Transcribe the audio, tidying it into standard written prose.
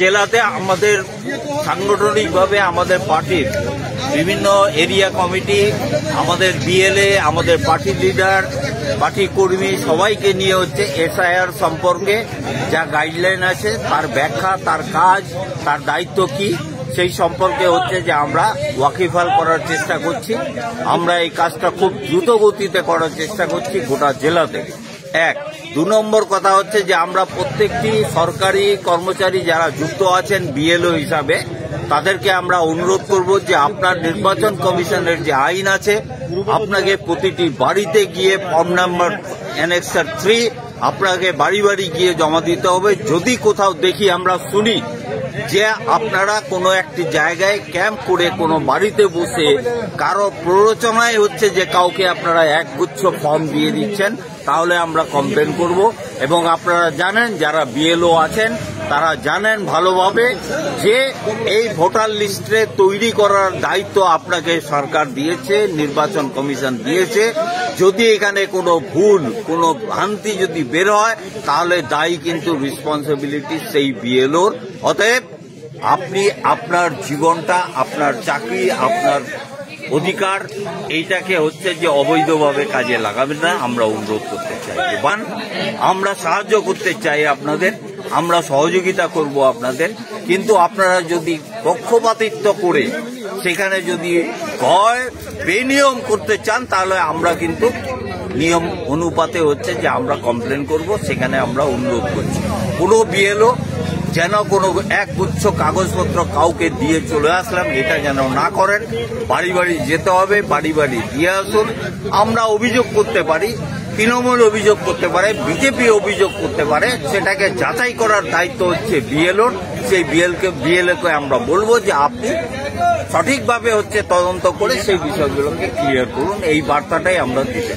জেলাতে আমাদের সাংগঠনিকভাবে আমাদের পার্টির বিভিন্ন এরিয়া কমিটি, আমাদের বিএলএ, আমাদের পার্টি লিডার, পার্টি কর্মী সবাইকে নিয়ে হচ্ছে এসআইআর সম্পর্কে যা গাইডলাইন আছে তার ব্যাখ্যা, তার কাজ, তার দায়িত্ব কি সেই সম্পর্কে হচ্ছে যে আমরা ওয়াকিবহাল করার চেষ্টা করছি। আমরা এই কাজটা খুব দ্রুত গতিতে করার চেষ্টা করছি গোটা জেলাতে। এক, ২ নম্বর কথা হচ্ছে যে আমরা প্রত্যেকটি সরকারি কর্মচারী যারা যুক্ত আছেন বিএলও হিসাবে তাদেরকে আমরা অনুরোধ করব যে আপনার নির্বাচন কমিশনের যে আইন আছে আপনাকে প্রতিটি বাড়িতে গিয়ে ফর্ম নাম্বার অ্যানেক্সার 3 আপনাকে বাড়ি বাড়ি গিয়ে জমা দিতে হবে। যদি কোথাও দেখি আমরা শুনি যে আপনারা কোনো একটি জায়গায় ক্যাম্প করে কোনো বাড়িতে বসে কারো প্ররোচনায় হচ্ছে যে কাউকে আপনারা একগুচ্ছ ফর্ম দিয়ে দিচ্ছেন, তাহলে আমরা কমপ্লেন করব। এবং আপনারা জানেন, যারা বিএলও আছেন তারা জানেন ভালোভাবে যে এই ভোটার লিস্টে তৈরি করার দায়িত্ব আপনাকে সরকার দিয়েছে, নির্বাচন কমিশন দিয়েছে। যদি এখানে কোনো ভুল, কোনো ভ্রান্তি যদি বের হয় তাহলে দায়ী কিন্তু রেসপন্সিবিলিটি সেই বিএলওর। অতএব আপনি আপনার জীবনটা, আপনার চাকরি, আপনার অধিকার এইটাকে হচ্ছে যে অবৈধভাবে কাজে লাগাবেন না, আমরা অনুরোধ করতে চাই। আমরা সাহায্য করতে চাই আপনাদের, আমরা সহযোগিতা করব আপনাদের, কিন্তু আপনারা যদি পক্ষপাতিত্ব করে সেখানে যদি বেনিয়ম করতে চান তাহলে আমরা কিন্তু নিয়ম অনুপাতে হচ্ছে যে আমরা কমপ্লেন করব। সেখানে আমরা অনুরোধ করছি কোনো বিএলও যেন কোনো একগুচ্ছ কাগজপত্র কাউকে দিয়ে চলে আসলাম এটা যেন না করেন। বাড়ি বাড়ি যেতে হবে, বাড়ি বাড়ি দিয়ে আসুন। আমরা অভিযোগ করতে পারি, তৃণমূল অভিযোগ করতে পারে, বিজেপি অভিযোগ করতে পারে, সেটাকে যাচাই করার দায়িত্ব হচ্ছে বিএলওর। সেই বিএলওকে আমরা বলবো যে আপনি সঠিকভাবে হচ্ছে তদন্ত করে সেই বিষয়গুলোকে ক্লিয়ার করুন। এই বার্তাটাই আমরা দিতে